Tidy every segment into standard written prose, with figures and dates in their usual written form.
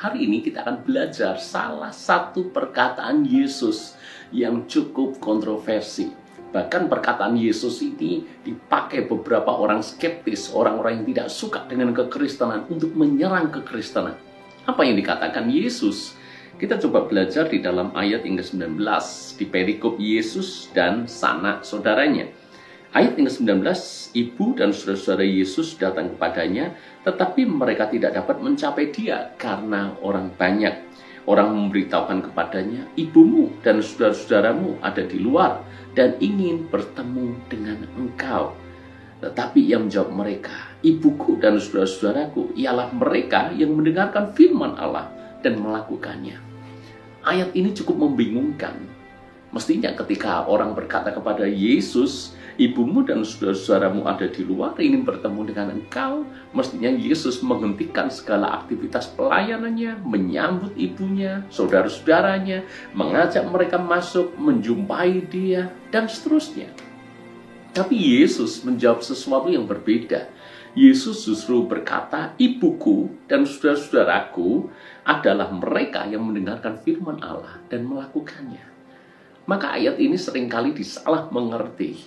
hari ini kita akan belajar salah satu perkataan Yesus yang cukup kontroversi. Bahkan perkataan Yesus ini dipakai beberapa orang skeptis, orang-orang yang tidak suka dengan kekristenan untuk menyerang kekristenan. Apa yang dikatakan Yesus? Kita coba belajar di dalam ayat yang ke-19 di perikop Yesus dan sanak saudaranya. Ayat yang ke-19, ibu dan saudara-saudara Yesus datang kepadanya, tetapi mereka tidak dapat mencapai dia karena orang banyak. Orang memberitahukan kepadanya, ibumu dan saudara-saudaramu ada di luar dan ingin bertemu dengan engkau. Tetapi yang menjawab mereka, ibuku dan saudara-saudaraku ialah mereka yang mendengarkan firman Allah dan melakukannya. Ayat ini cukup membingungkan. Mestinya ketika orang berkata kepada Yesus, ibumu dan saudara-saudaramu ada di luar ingin bertemu dengan engkau, mestinya Yesus menghentikan segala aktivitas pelayanannya, menyambut ibunya, saudara-saudaranya, mengajak mereka masuk, menjumpai dia, dan seterusnya. Tapi Yesus menjawab sesuatu yang berbeda. Yesus justru berkata, ibuku dan saudara-saudaraku adalah mereka yang mendengarkan firman Allah dan melakukannya. Maka ayat ini seringkali disalah mengerti.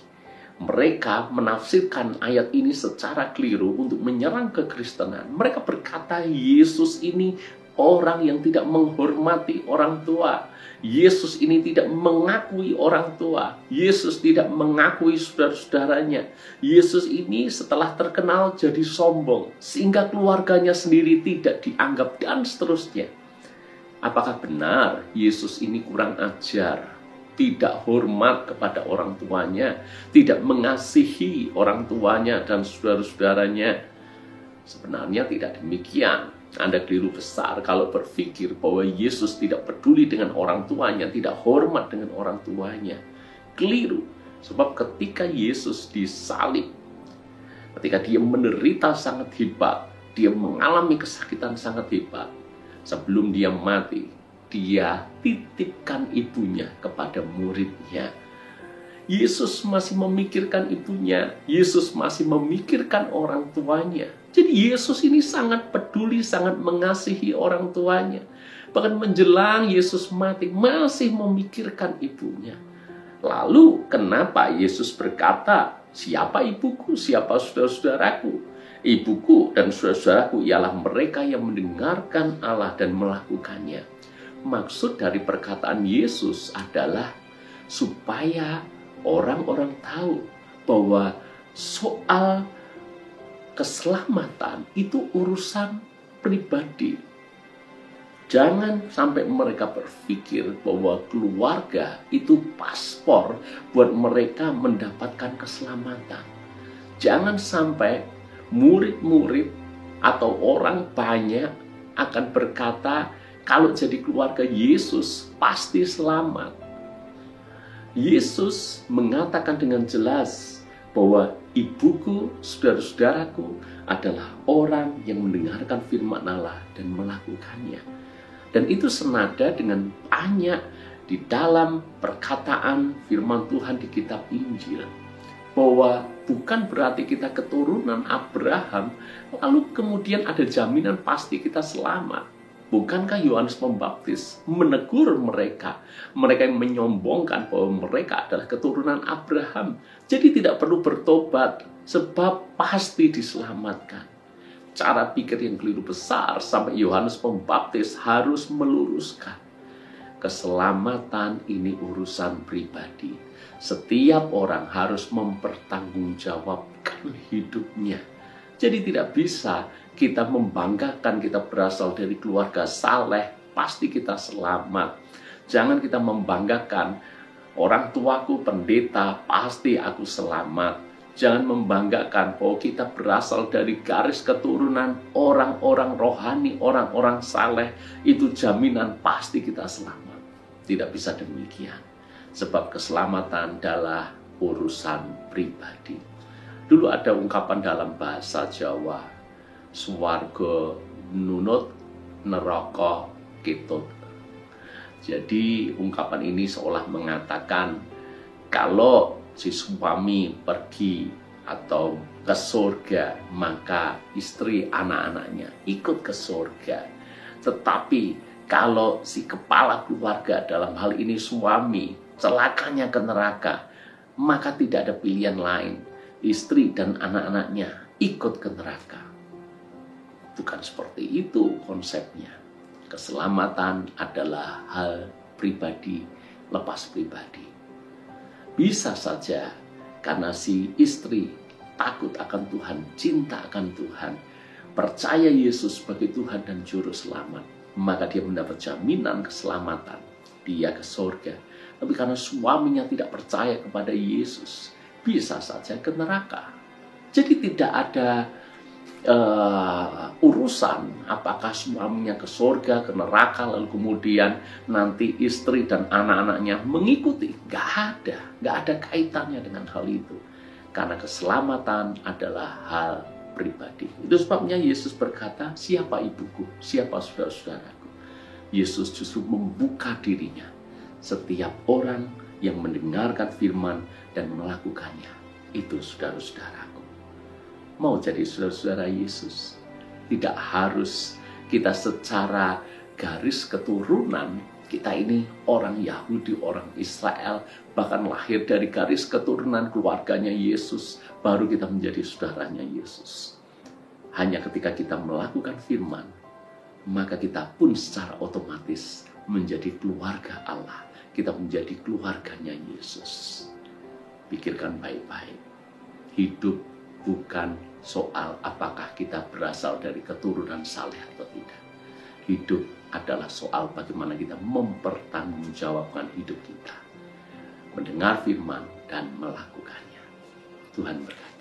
Mereka menafsirkan ayat ini secara keliru untuk menyerang kekristenan. Mereka berkata Yesus ini orang yang tidak menghormati orang tua. Yesus ini tidak mengakui orang tua. Yesus tidak mengakui saudara-saudaranya. Yesus ini setelah terkenal jadi sombong, sehingga keluarganya sendiri tidak dianggap dan seterusnya. Apakah benar Yesus ini kurang ajar? Tidak hormat kepada orang tuanya, tidak mengasihi orang tuanya dan saudara-saudaranya? Sebenarnya tidak demikian. Anda keliru besar kalau berpikir bahwa Yesus tidak peduli dengan orang tuanya, tidak hormat dengan orang tuanya. Keliru, sebab ketika Yesus disalib, ketika dia menderita sangat hebat, dia mengalami kesakitan sangat hebat, sebelum dia mati, dia titipkan ibunya kepada muridnya. Yesus masih memikirkan ibunya. Yesus masih memikirkan orang tuanya. Jadi Yesus ini sangat peduli, sangat mengasihi orang tuanya. Bahkan menjelang Yesus mati, masih memikirkan ibunya. Lalu kenapa Yesus berkata, siapa ibuku, siapa saudara-saudaraku? Ibuku dan saudara-saudaraku ialah mereka yang mendengarkan Allah dan melakukannya. Maksud dari perkataan Yesus adalah supaya orang-orang tahu bahwa soal keselamatan itu urusan pribadi. Jangan sampai mereka berpikir bahwa keluarga itu paspor buat mereka mendapatkan keselamatan. Jangan sampai murid-murid atau orang banyak akan berkata, kalau jadi keluarga Yesus pasti selamat. Yesus mengatakan dengan jelas bahwa ibuku, saudara-saudaraku adalah orang yang mendengarkan firman Allah dan melakukannya. Dan itu senada dengan banyak di dalam perkataan firman Tuhan di kitab Injil. Bahwa bukan berarti kita keturunan Abraham, lalu kemudian ada jaminan pasti kita selamat. Bukankah Yohanes Pembaptis menegur mereka yang menyombongkan bahwa mereka adalah keturunan Abraham. Jadi tidak perlu bertobat, sebab pasti diselamatkan. Cara pikir yang keliru besar sampai Yohanes Pembaptis harus meluruskan. Keselamatan ini urusan pribadi. Setiap orang harus mempertanggungjawabkan hidupnya. Jadi tidak bisa kita membanggakan kita berasal dari keluarga saleh, pasti kita selamat. Jangan kita membanggakan orang tuaku pendeta, pasti aku selamat. Jangan membanggakan bahwa kita berasal dari garis keturunan orang-orang rohani, orang-orang saleh, itu jaminan pasti kita selamat. Tidak bisa demikian. Sebab keselamatan adalah urusan pribadi. Dulu ada ungkapan dalam bahasa Jawa, swarga nunut, neraka ketut. Jadi ungkapan ini seolah mengatakan kalau si suami pergi atau ke surga, maka istri anak-anaknya ikut ke surga. Tetapi kalau si kepala keluarga, dalam hal ini suami, celakanya ke neraka, maka tidak ada pilihan lain. Istri dan anak-anaknya ikut ke neraka. Bukan seperti itu konsepnya. Keselamatan adalah hal pribadi, lepas pribadi. Bisa saja karena si istri takut akan Tuhan, cinta akan Tuhan, percaya Yesus sebagai Tuhan dan Juru Selamat, maka dia mendapat jaminan keselamatan, dia ke surga. Tapi karena suaminya tidak percaya kepada Yesus, bisa saja ke neraka. Jadi tidak ada urusan apakah suaminya ke surga, ke neraka, lalu kemudian nanti istri dan anak-anaknya mengikuti. Gak ada kaitannya dengan hal itu. Karena keselamatan adalah hal pribadi. Itu sebabnya Yesus berkata, siapa ibuku, siapa saudara-saudaraku. Yesus justru membuka dirinya. Setiap orang yang mendengarkan firman dan melakukannya, itu saudara-saudaraku. Mau jadi saudara-saudara Yesus, tidak harus kita secara garis keturunan, kita ini orang Yahudi, orang Israel, bahkan lahir dari garis keturunan keluarganya Yesus, baru kita menjadi saudaranya Yesus. Hanya ketika kita melakukan firman, maka kita pun secara otomatis menjadi keluarga Allah. Kita menjadi keluarganya Yesus. Pikirkan baik-baik. Hidup bukan soal apakah kita berasal dari keturunan saleh atau tidak. Hidup adalah soal bagaimana kita mempertanggungjawabkan hidup kita. Mendengar firman dan melakukannya. Tuhan berkati.